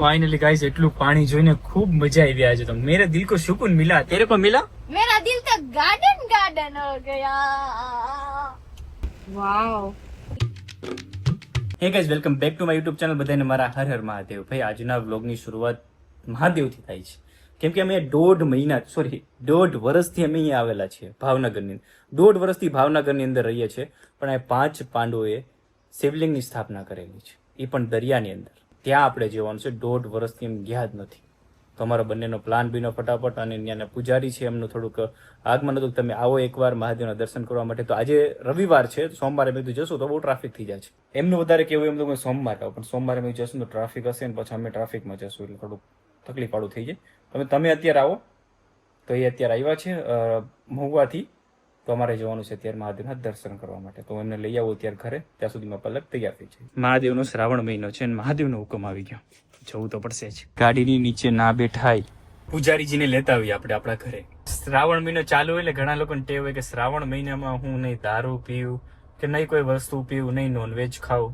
Finally guys એટલું પાણી જોઈને ખૂબ મજા આવી આજે તો मेरे दिल को सुकून मिला तेरे को मिला मेरा दिल तो गार्डन गार्डन हो गया wow hey guys welcome back to my YouTube channel બધાને મારા હર હર મહાદેવ ભાઈ આજના વ્લોગની શરૂઆત મહાદેવથી થાય છે કેમ કે અમે દોઢ વર્ષથી અમે અહીંયા આવેલા છીએ ભાવનગરની દોઢ વર્ષથી ભાવનગરની અંદર રહીએ છીએ પણ આ 5 પાંડવોએ શિવલિંગની સ્થાપના કરેલી છે એ પણ દરિયાની અંદર ત્યાં આપણે જવાનું છે દોઢ વર્ષથી એમ ગયા જ નથી તો અમારો બંનેનો પ્લાન બીનો ફટાફટ અને ત્યાંના પૂજારી છે એમનું થોડુંક આગમન હતું તમે આવો એકવાર મહાદેવના દર્શન કરવા માટે તો આજે રવિવાર છે સોમવારે મેં કીધું જશું તો બહુ ટ્રાફિક થઈ જાય છે એમનું વધારે કેવું એમ તો સોમવારે આવું પણ સોમવારે મેં જશું તો ટ્રાફિક હશે ને પછી અમે ટ્રાફિકમાં જશું એટલે થોડુંક તકલીફ વાળું થઈ જાય તમે અત્યારે આવો તો એ અત્યારે આવ્યા છે મહુવાથી તો અમારે જવાનું છે અત્યારે મહાદેવના દર્શન કરવા માટે તો એમને લઈ આવો અત્યારે ઘરે ત્યાં સુધીમાં પલક તૈયાર થઈ જાય મહાદેવનો શ્રાવણ મહિનો છે અને મહાદેવનો હુકમ આવી ગયો જવું તો પડશે જ ગાડીની નીચે ના બેઠાય પૂજારીજીને લેતા આવીએ આપણે આપણા ઘરે શ્રાવણ મહિનો ચાલુ હોય એટલે ઘણા લોકોને ટેવ હોય કે શ્રાવણ મહિનામાં હું નહીં દારૂ પીવું કે નહીં કોઈ વસ્તુ પીવું નહીં નોનવેજ ખાવું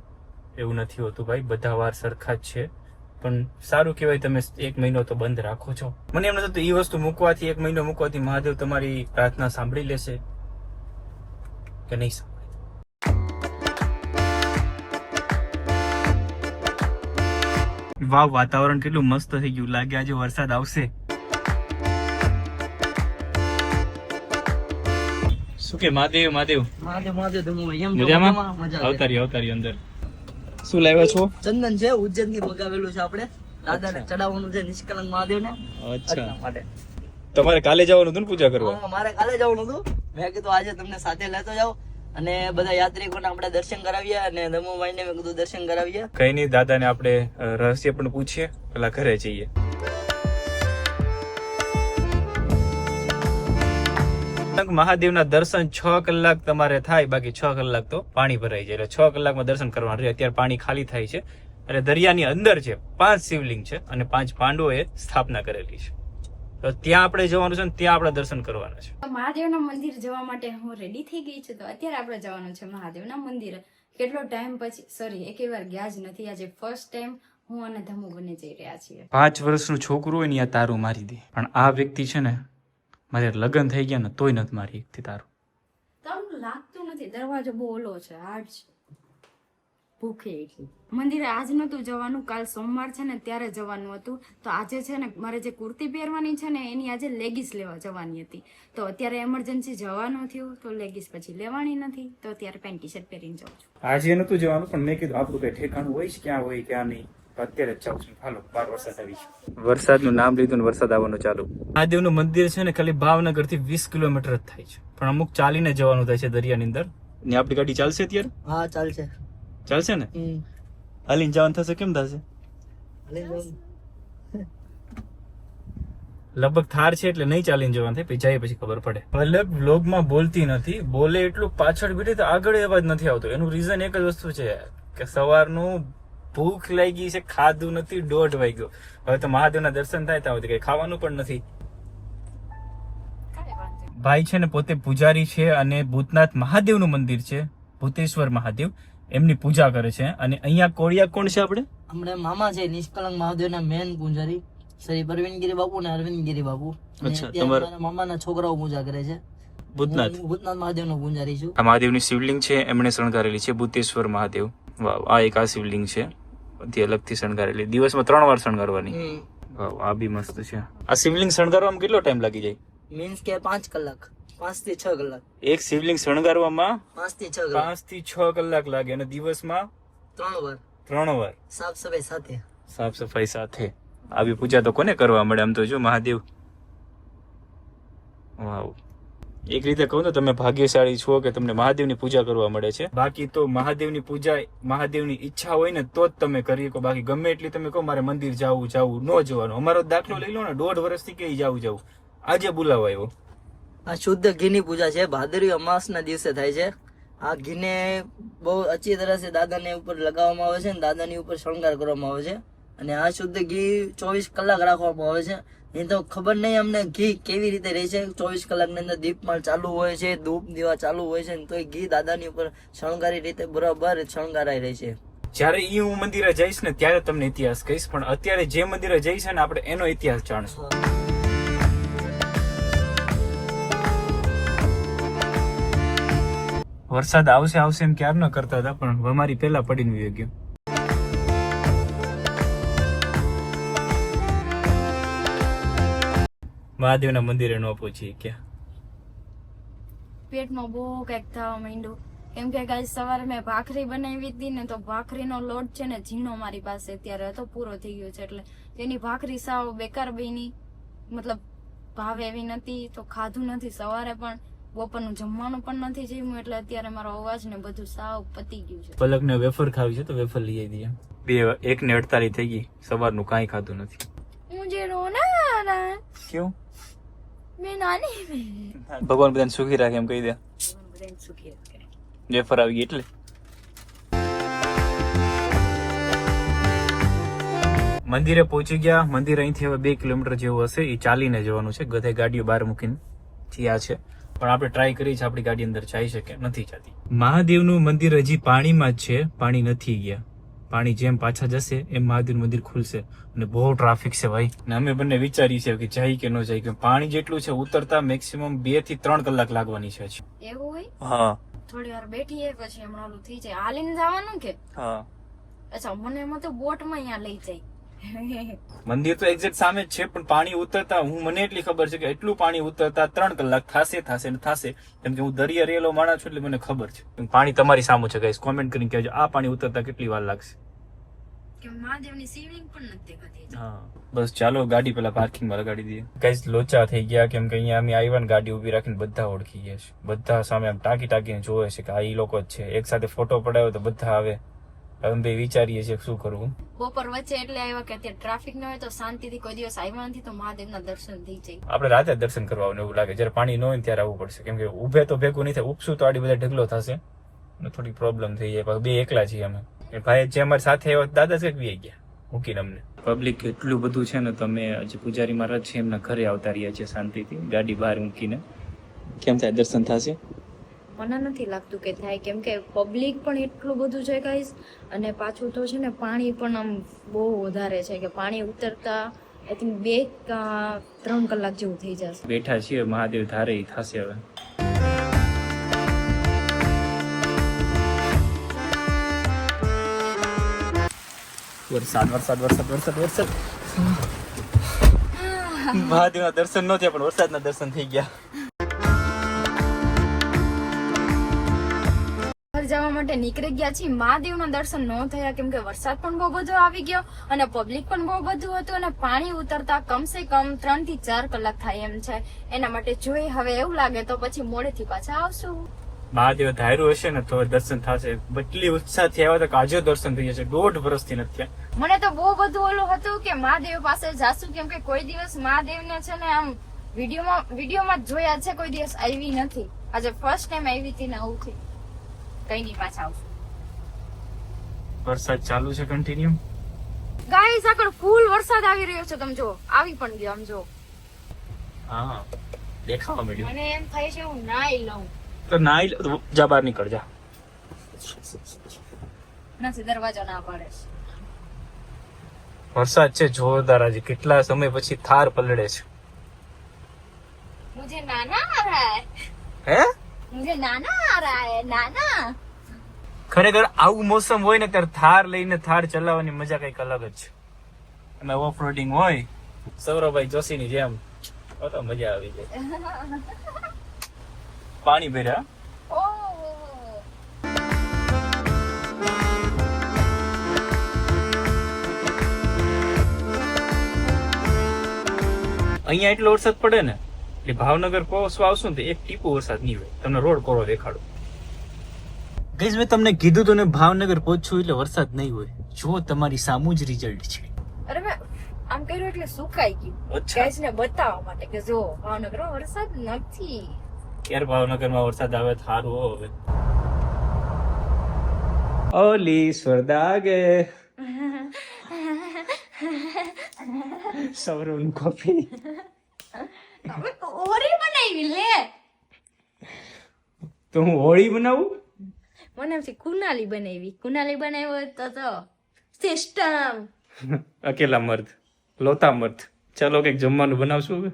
એવું નથી હોતું ભાઈ બધા વાર સરખા જ છે પણ સારું કહેવાય તમે 1 મહિનો તો બંધ રાખો છો મને એમ નથી એ વસ્તુ મૂકવાથી 1 મહિનો મૂકવાથી મહાદેવ તમારી પ્રાર્થના સાંભળી લેશે કે નહીં સાંભળે વાવ વાતાવરણ કેટલું મસ્ત થઈ ગયું લાગે આજે વરસાદ આવશે શું કે મહાદેવ મજામાં આવતારી અંદર શું લાવ્યા છો ચંદન છે ઉજ્જૈન થી મગાવેલું છે આપણે દાદાને ચડાવવાનું છે નિષ્કલંક મહાદેવને અચ્છા માટે તમારે કાલે જવાનું હતું ને પૂજા કરવા મારે કાલે જવાનું હતું મેં કીધું આજે તમને સાથે લેતો જાવ અને બધા યાત્રિકોને આપણે દર્શન કરાવીએ અને દમુભાઈને મેં કીધું દર્શન કરાવીએ કઈ નહીં દાદાને આપણે રહસ્ય પણ પૂછીએ પેલા ઘરે જઈએ મહાદેવના દર્શન 6 કલાક તમારે થાય બાકી 6 કલાક તો પાણી ભરાઈ જાય એટલે 6 કલાકમાં દર્શન કરવાનું રહે અત્યારે પાણી ખાલી થાય છે અને દરિયાની અંદર છે 5 શિવલિંગ છે અને 5 પાંડવોએ સ્થાપના કરેલી છે તો ત્યાં આપણે જવાનું છે ને ત્યાં આપણે દર્શન કરવાના છે મહાદેવના મંદિર જવા માટે હું રેડી થઈ ગઈ છું તો અત્યારે આપણે જવાનું છે મહાદેવના મંદિરે કેટલો ટાઈમ પછી એકે વાર ગયા જ નથી આજે ફર્સ્ટ ટાઈમ હું અને ધમુ બંને જઈ રહ્યા છીએ 5 વર્ષનું છોકરું હોય ને આ તારું મારી દે પણ આ વ્યક્તિ છે ને મારે લગ્ન થઈ ગયા ને તોય નથી મારી એકથી તારું તમને લાગતું નથી દરવાજો બહુ ઓલો છે હાર્ડ ભૂખે એટલી મંદિરે આજ નતું જવાનું કાલ સોમવાર છે ને ત્યારે જવાનું હતું તો આજે છે ને મારે જે કુર્તી પહેરવાની છે ને એની આજે લેગીસ લેવા જવાની હતી તો અત્યારે એમરજન્સી જવાનું થયું તો લેગીસ પછી લેવાની નથી તો અત્યારે પેન્ટ ટી શર્ટ પહેરીને જાઉં છું આજે નતું જવાનું પણ મેં કીધું આપણું કઈ ઠેકાણું હોય ક્યાં હોય ક્યાં નહીં અત્યારે જ જાઉં છું હાલો બાર વરસાદ આવી છે વરસાદનું નામ લીધું ને વરસાદ આવવાનું ચાલુ મહાદેવનું મંદિર છે ને ખાલી ભાવનગર થી 20 કિલોમીટર જ થાય છે પણ અમુક ચાલીને જવાનું થાય છે દરિયાની અંદર ને આપણી ગાડી ચાલશે અત્યારે હા ચાલશે ને હાલીને જવાનું થશે કેમ થશે લગભગ થાર છે એટલે નહીં ચાલીને જવાનું થાય પછી જાય પછી ખબર પડે પલક વ્લોગમાં બોલતી નથી બોલે એટલું પાછળ બેઠી તો આગળ અવાજ નથી આવતો એનું રીઝન એક જ વસ્તુ છે કે સવારનું ભૂખ લાગી છે ખાધું નથી 1:30 વાગ્યો હવે તો મહાદેવના દર્શન થાય ત્યાં કઈ ખાવાનું પણ નથી ભાઈ છે ને પોતે પૂજારી છે અને ભૂતનાથ મહાદેવનું મંદિર છે ભૂતેશ્વર મહાદેવ એમની પૂજા કરે છે અને અહીંયા કોળિયા કોણ છે આપણે મામા છે નિષ્કલંક મહાદેવના મેન પૂજારી શ્રી પરવીનગીરી બાપુ ને અરવિંદગીરી બાપુ તમારા મામાના છોકરાઓ પૂજા કરે છે ભૂતનાથ મહાદેવનો પૂજારી છું આ મહાદેવની શિવલિંગ છે એમણે શણગારેલી છે ભૂતેશ્વર મહાદેવ વાવ આ એક આ શિવલિંગ છે અતિ અલગથી શણગારેલી દિવસમાં 3 વાર શણગારવાની વાવ આ બી મસ્ત છે આ શિવલિંગ શણગારવામાં કેટલો ટાઈમ લાગી જાય મીન્સ કે 5 કલાક 5 થી 6 કલાક એક શિવલિંગ શણગારવામાં 5 થી 6 કલાક 5 થી 6 કલાક લાગે અને દિવસમાં 3 વાર સાફ સફાઈ સાથે આવી પૂજા તો કોને કરવા મળે આમ તો જો મહાદેવ વાવ એક રીતે કહું તો તમે ભાગ્યશાળી છો કે તમને મહાદેવની પૂજા કરવા મળે છે બાકી તો મહાદેવની પૂજા મહાદેવની ઈચ્છા હોય ને તો જ તમે કરી શકો બાકી ગમે એટલી તમે કહો મારે મંદિર જાવું ન જવાનું અમારો દાખલો લઈ લો ને 1.5 વર્ષથી કઈ જાવું આજે બોલાવો આવ્યો આ શુદ્ધ ઘીની પૂજા છે ભાદરવી અમાસના દિવસે થાય છે આ ઘીને બહુ અચ્છી તરહ દાદાને ઉપર લગાવવામાં આવે છે અને દાદાની ઉપર શણગાર કરવામાં આવે છે અને આ શુદ્ધ ઘી 24 કલાક રાખવામાં આવે છે એ તો ખબર નહીં અમને ઘી કેવી રીતે રહે છે 24 કલાકની અંદર દીપમાળ ચાલુ હોય છે ધૂપ દીવા ચાલુ હોય છે તો ઘી દાદાની ઉપર શણગારી રીતે બરાબર શણગારાઈ રહે છે જ્યારે હું મંદિરે જઈશ ને ત્યારે તમને ઇતિહાસ કહીશ, પણ અત્યારે જે મંદિરે જઈશ ને આપણે એનો ઇતિહાસ જાણશું. વરસાદ આવશે આવશે એમ ક્યાર ન કરતા હતા, પણ અમારી પહેલા પડીને વહી ગયો. મહાદેવના મંદિરે ન પહોંચી ક્યાં. પેટમાં બહુ કઈક થવા માંડ્યું, કેમ કે ગાઈસ સવારે મેં ભાખરી બનાવી હતી ને, તો ભાખરીનો લોટ છે ને ઝીણો મારી પાસે અત્યારે હતો, પૂરો થઈ ગયો છે, એટલે તેની ભાખરી સાવ બેકાર બની, મતલબ ભાવે એવી નથી, તો ખાધું નથી. સવારે પણ બપોરનું જમવાનું પણ નથી જમ્યું, એટલે અત્યારે મારો અવાજ ને બધું સાવ પતી ગયું છે. પલકને વેફર ખાવી છે તો વેફર લઈ આવી દઈએ. 1:48 થઈ ગઈ, સવારનું કાંઈ ખાધું નથી. મુજે રોના આ રહા હૈ, ક્યું? મેં નાની મેં. ભગવાન બધાને સુખી રાખે એમ કહી દે. બધાને સુખી રાખે. વેફર આવી ગઈ એટલે મંદિરે પહોંચી ગયા. મંદિર અહીંથી હવે 2 કિલોમીટર જેવું હશે, એ ચાલીને જવાનું છે. બધે ગાડીઓ બહાર મૂકીને થયા છે, પણ આપણે ટ્રાય કરી છે આપણી ગાડી અંદર જઈ શકે, નથી જતી. મહાદેવનું મંદિર હજી પાણીમાં જ છે, પાણી નથી ગયા. પાણી જેમ પાછા જશે એમ મહાદેવનું મંદિર ખુલશે, અને બહુ ટ્રાફિક છે ભાઈ. અને અમે બંને વિચારીએ છીએ કે જાય કે ન જાય, કે પાણી જેટલું છે ઉતરતા મેક્સિમમ 2 થી 3 કલાક લાગવાની છે. એવું હોય? હા થોડી વાર બેઠીએ પછી હમણાં ઓલું થઈ જાય. હાલીને જવાનું કે? હા. અચ્છા, મને એમાં તો બોટમાં અહીંયા લઈ જાય. મંદિર તો એક્ઝેક્ટ સામે જ છે, પણ પાણી ઉતરતા મને એટલી ખબર છે કે એટલું પાણી ઉતરતા 3 કલાક થશે. કેમ કે હું દરિયા રહેલો માણસ છું, એટલે મને ખબર છે. પાણી તમારી સામે છે ગાઈસ, કોમેન્ટ કરીને કહેજો આ પાણી ઉતરતા કેટલી વાર લાગશે. કે મહાદેવની શિવલિંગ પણ નથી દેખાતી. હા, બસ ચાલો ગાડી પેલા પાર્કિંગમાં લગાડી દઈએ. ગાઈસ લોચા થઈ ગયા, કેમ કે અહીંયા અમે આવ્યા ને ગાડી ઉભી રાખીને બધા ઓળખી ગયા છે. બધા સામે આમ ટાંકીને જોવે છે કે આ ઈ લોકો જ છે. એક સાથે ફોટો પડાવ્યો તો બધા આવે. અમે વિચારીએ છીએ શું કરવું. બપોર વચ્ચે એટલે આવ્યા કે અત્યારે ટ્રાફિક ન હોય તો શાંતિથી કોઈ દિવસ આવ્યા નથી તો મહાદેવના દર્શન થઈ જાય. આપણે રાતે દર્શન કરવા આવવાનું એવું લાગે, જયારે પાણી ન હોય ત્યારે આવવું પડશે, કેમ કે ઉભે તો ભેગું નહીં થાય, ઉપસું તો આડી બધા ઢગલો થશે અને થોડી પ્રોબ્લેમ થઈ જાય. બે એકલા છીએ અમે. ભાઈ જે અમારી સાથે આવ્યો દાદા છે વી ગયા મૂકીને અમને. પબ્લિક એટલું બધું છે ને, તમે જે પૂજારી મહારાજ છે એમના ઘરે આવતા રહ્યા છે શાંતિથી, ગાડી બહાર મૂકીને. કેમ થાય દર્શન થશે? મને નથી લાગતું કે થાય, કેમ કે પબ્લિક પણ એટલું બધું છે ગાઈસ, અને પાછું તો છે ને પાણી પણ આમ બહુ વધારે છે, કે પાણી ઉતરતા આઈ થિંક 2-3 કલાક જેવું થઈ જશે. બેઠા છીએ, મહાદેવ ધારે ઈ થશે હવે. વરસાદ મહાદેવના દર્શન ન થયા, પણ વરસાદના દર્શન થઈ ગયા. ઘર જવા માટે નીકળી ગયા છીએ. મહાદેવના દર્શન ન થયા, કેમ કે વરસાદ પણ બહુ બધો આવી ગયો અને પબ્લિક પણ બહુ બધું હતું, અને પાણી ઉતરતા કમસે કમ 3 થી 4 કલાક થાય એમ છે. એના માટે જોઈ હવે એવું લાગે તો પછી મોડેથી પાછા આવશું. મહાદેવ ધાર્યું હશે ને તો દર્શન થશે. એટલી ઉત્સાહથી આવ્યા હતા કે આજે દર્શન થઈ જશે. 1.5 વર્ષથી નથી થયા. મને તો બહુ બધું ઓલું હતું કે મહાદેવ પાસે જાશું, કેમ કે કોઈ દિવસ મહાદેવને છે ને આમ વિડીયોમાં જ જોયા છે, કોઈ દિવસ આવી નથી. આજે ફર્સ્ટ ટાઈમ આવી હતી ને આવું થઈ. કઈ નહીં, પાછા આવશું. વરસાદ ચાલુ છે કન્ટિન્યુ. ગાઈસ આગળ ફૂલ વરસાદ આવી રહ્યો છે, તમે જો આવી પણ ગયો. આમ જો હા, દેખાવા મળ્યું. મને એમ થાય છે હું નાઈ લઉં. તો નાઈ જા, બહાર નીકળ જા. નથી, દરવાજો ના પાડે. વરસાદ છે જોરદાર. આજે કેટલા સમય પછી થાર પલળે છે. મુझे नाना आ रहा है. હે? मुझे नाना आ रहा है, नाना. ખરેખર આવું મોસમ હોય ને ત્યારે થાર લઈને થાર ચલાવવાની મજા કઈક અલગ જ છે. એમાં ઓફ રોડિંગ હોય સૌરભભાઈ જોશીની જેમ, તો મજા આવી જાય. પાણી ભર્યા. અહીંયા એટલો વરસાદ પડે ને, એટલે ભાવનગર પહોંચવા આવશું ને તો એક ટીપું વરસાદ નહીં હોય. તમને રોડ કોરો દેખાડો. ગઈઝ મેં તમને કીધું તો ને, ભાવનગર પહોંચવું એટલે વરસાદ નહીં હોય. જો તમારી સામું જ રિઝલ્ટ છે. અરે મેં આમ કર્યું એટલે સુકાઈ ગયું. અચ્છા. ગાઈસ ને બતાવવા માટે કે જો ભાવનગર વરસાદ નથી. ક્યારે ભાવનગરમાં વરસાદ આવે સારું હવે. ઓલી સ્વર્દાગે સૌરવનું કોફી. હોળી બનાવી લે. તો હું હોળી બનાવું? મને એમ છે કુનાલી બનાવ્યો તો સિસ્ટમ. અકેલા મર્દ, લોતા મર્દ. ચાલો કંઈક જમવાનું બનાવશું હવે.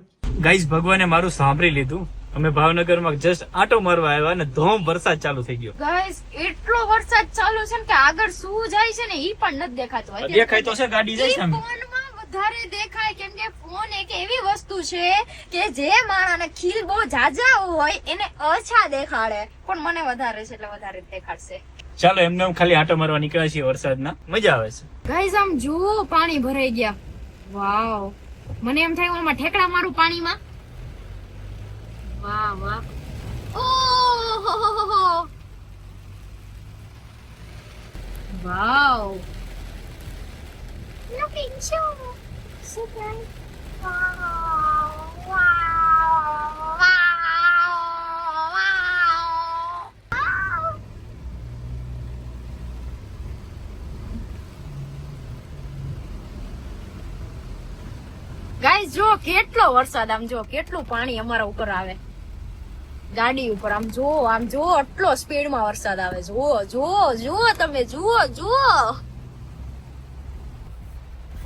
ગાઈઝ, ભગવાને મારું સાંભળી લીધું. અમે ભાવનગરમાં જસ્ટ આટો મારવા આવ્યા અને ધોમ વરસાદ ચાલુ થઈ ગયો. ગાઈસ એટલો વરસાદ ચાલુ છે ને કે આગળ શું જાય છે ને ઈ પણ નથી દેખાતું. દેખાય તો છે, ગાડી જાય છે. ફોનમાં વધારે દેખાય કેમ કે ફોન એક એવી વસ્તુ છે કે જે માણસને ખીલ બહુ જાજા હોય એને ઓછા દેખાડે, પણ મને વધારે છે એટલે વધારે જ દેખાડશે. ચાલો એમને એમ ખાલી આટો મારવા નીકળ્યા છીએ વરસાદના, મજા આવે છે. ગાઈસ આમ જુઓ પાણી ભરાઈ ગયા. વાવ, મને એમ થાય આમાં ઠેકડા મારું પાણીમાં. વાહ વાહ, ઓહો, વાવ, looking so bright. Wow, wow, wow. Guys જો કેટલો વરસાદ, આમ જો કેટલું પાણી અમારા ઉપર આવે ગાડી ઉપર. આમ જો આટલો સ્પીડમાં વરસાદ આવે. જુઓ તમે જુઓ.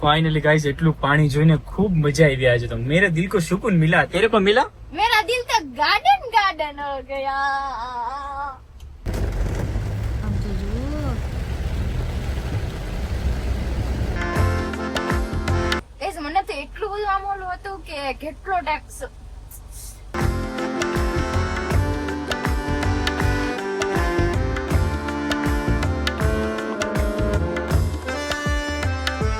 ફાઇનલી ગાઈઝ, એટલું પાણી જોઈને ખૂબ મજા આવી આજે તો. મેરે દિલ કો સુકૂન મિલા, તેરે કો મિલા? મેરા દિલ તો ગાર્ડન હો ગયા. આમ તો જુઓ. ગાઈસ મને તો એટલું બધું આમ ઓલું હતું કે કેટલો ટેક્સ